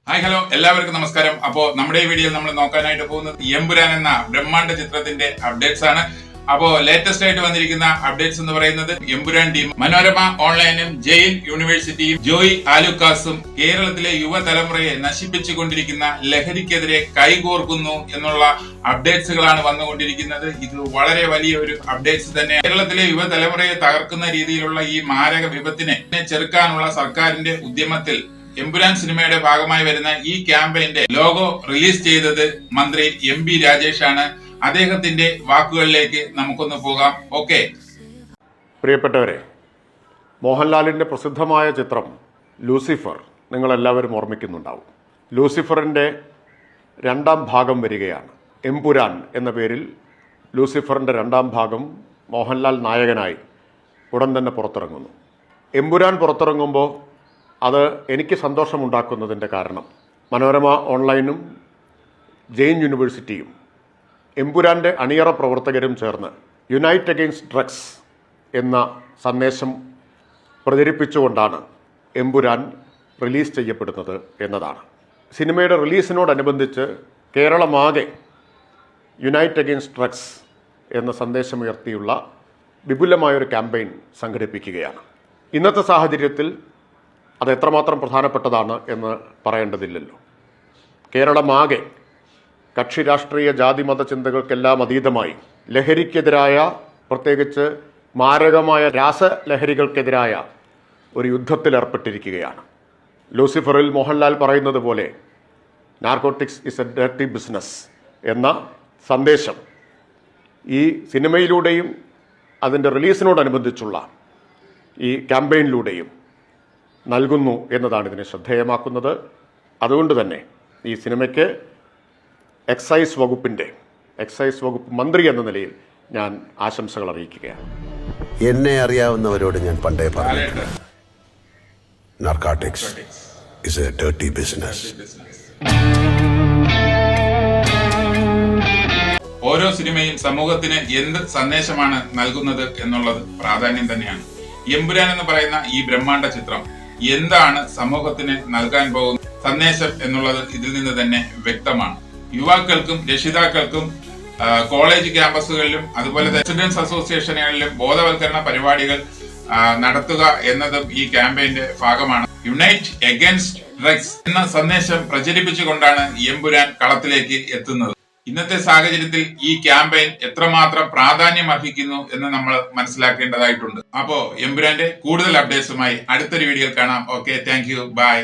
Hi hello എല്ലാവർക്കും നമസ്കാരം. അപ്പോ നമ്മുടെ ഈ വീഡിയോയിൽ നമ്മൾ നോക്കാനായിട്ട് പോകുന്നത് എമ്പുരാൻ എന്ന ബ്രഹ്മാണ്ഡ ചിത്രത്തിന്റെ അപ്ഡേറ്റ്സ് ആണ്. അപ്പോ ലേറ്റസ്റ്റ് ആയിട്ട് വന്നിരിക്കുന്ന അപ്ഡേറ്റ്സ് എന്ന് പറയുന്നത് എമ്പുരാൻ ടീം മനോരമ ഓൺലൈനും ജെയിൻ യൂണിവേഴ്സിറ്റിയും ജോയി ആലുക്കാസും കേരളത്തിലെ യുവതലമുറയെ നശിപ്പിച്ചുകൊണ്ടിരിക്കുന്ന ലഹരിക്കെതിരെ കൈകോർക്കുന്നു എന്നുള്ള അപ്ഡേറ്റ്സുകളാണ് വന്നുകൊണ്ടിരിക്കുന്നത്. ഇത് വളരെ വലിയ ഒരു അപ്ഡേറ്റ്സ് തന്നെ. കേരളത്തിലെ യുവതലമുറയെ തകർക്കുന്ന രീതിയിലുള്ള ഈ മാരക വിപത്തിനെ ചെറുക്കാനുള്ള സർക്കാരിന്റെ ഉദ്യമത്തിൽ എമ്പുരാൻ സിനിമയുടെ ഭാഗമായി വരുന്ന ഈ ക്യാമ്പയിന്റെ ലോഗോ റിലീസ് ചെയ്തത് മന്ത്രി എം.ബി. രാജേഷ് ആണ്. അദ്ദേഹത്തിന്റെ വാക്കുകളിലേക്ക് നമുക്കൊന്ന് പോകാം. ഓക്കെ. പ്രിയപ്പെട്ടവരെ, മോഹൻലാലിന്റെ പ്രസിദ്ധമായ ചിത്രം ലൂസിഫർ നിങ്ങളെല്ലാവരും ഓർമ്മിക്കുന്നുണ്ടാവും. ലൂസിഫറിന്റെ രണ്ടാം ഭാഗം വരികയാണ്. എമ്പുരാൻ എന്ന പേരിൽ ലൂസിഫറിന്റെ രണ്ടാം ഭാഗം മോഹൻലാൽ നായകനായി ഉടൻ തന്നെ പുറത്തിറങ്ങുന്നു. എമ്പുരാൻ പുറത്തിറങ്ങുമ്പോൾ അത് എനിക്ക് സന്തോഷമുണ്ടാക്കുന്നതിൻ്റെ കാരണം മനോരമ ഓൺലൈനും ജെയിൻ യൂണിവേഴ്സിറ്റിയും എമ്പുരാൻ്റെ അണിയറ പ്രവർത്തകരും ചേർന്ന് യുണൈറ്റ് അഗെയിൻസ്റ്റ് ഡ്രഗ്സ് എന്ന സന്ദേശം പ്രചരിപ്പിച്ചുകൊണ്ടാണ് എമ്പുരാൻ റിലീസ് ചെയ്യപ്പെടുന്നത് എന്നതാണ്. സിനിമയുടെ റിലീസിനോടനുബന്ധിച്ച് കേരളമാകെ യുണൈറ്റ് അഗെയിൻസ്റ്റ് ഡ്രഗ്സ് എന്ന സന്ദേശമുയർത്തിയുള്ള വിപുലമായൊരു ക്യാമ്പയിൻ സംഘടിപ്പിക്കുകയാണ്. ഇന്നത്തെ സാഹചര്യത്തിൽ അത് എത്രമാത്രം പ്രധാനപ്പെട്ടതാണ് എന്ന് പറയേണ്ടതില്ലല്ലോ. കേരളമാകെ കക്ഷി രാഷ്ട്രീയ ജാതിമത ചിന്തകൾക്കെല്ലാം അതീതമായി ലഹരിക്കെതിരായ, പ്രത്യേകിച്ച് മാരകമായ രാസലഹരികൾക്കെതിരായ ഒരു യുദ്ധത്തിലേർപ്പെട്ടിരിക്കുകയാണ്. ലൂസിഫറിൽ മോഹൻലാൽ പറയുന്നത് പോലെ narcotics is A dirty business എന്ന സന്ദേശം ഈ സിനിമയിലൂടെയും അതിൻ്റെ റിലീസിനോടനുബന്ധിച്ചുള്ള ഈ ക്യാമ്പയിനിലൂടെയും നൽകുന്നു എന്നതാണ് ഇതിനെ ശ്രദ്ധേയമാക്കുന്നത്. അതുകൊണ്ട് തന്നെ ഈ സിനിമയ്ക്ക് എക്സൈസ് വകുപ്പ് മന്ത്രി എന്ന നിലയിൽ ഞാൻ ആശംസകൾ അറിയിക്കുകയാണ്. എന്നെ അറിയാവുന്നവരോട് ഞാൻ പണ്ടേ പറഞ്ഞു, narcotics is A dirty business. ഓരോ സിനിമയും സമൂഹത്തിന് എന്ത് സന്ദേശമാണ് നൽകുന്നത് എന്നുള്ളത് പ്രാധാന്യം തന്നെയാണ്. എമ്പുരാൻ എന്ന് പറയുന്ന ഈ ബ്രഹ്മാണ്ഡ ചിത്രം എന്താണ് സമൂഹത്തിന് നൽകാൻ പോകുന്ന സന്ദേശം എന്നുള്ളത് ഇതിൽ നിന്ന് തന്നെ വ്യക്തമാണ്. യുവാക്കൾക്കും രക്ഷിതാക്കൾക്കും കോളേജ് ക്യാമ്പസുകളിലും അതുപോലെ റെസിഡൻസ് അസോസിയേഷനുകളിലും ബോധവൽക്കരണ പരിപാടികൾ നടത്തുക എന്നതും ഈ ക്യാമ്പയിന്റെ ഭാഗമാണ്. യുണൈറ്റ് അഗെയിൻസ്റ്റ് ഡ്രഗ്സ് എന്ന സന്ദേശം പ്രചരിപ്പിച്ചുകൊണ്ടാണ് എമ്പുരാൻ കളത്തിലേക്ക് എത്തുന്നത്. ഇന്നത്തെ സാഹചര്യത്തിൽ ഈ ക്യാമ്പയിൻ എത്രമാത്രം പ്രാധാന്യം അർഹിക്കുന്നു എന്ന് നമ്മൾ മനസ്സിലാക്കേണ്ടതായിട്ടുണ്ട്. അപ്പോ എമ്പുരാന്റെ കൂടുതൽ അപ്ഡേറ്റ്സുമായി അടുത്തൊരു വീഡിയോയിൽ കാണാം. Okay, thank you, by.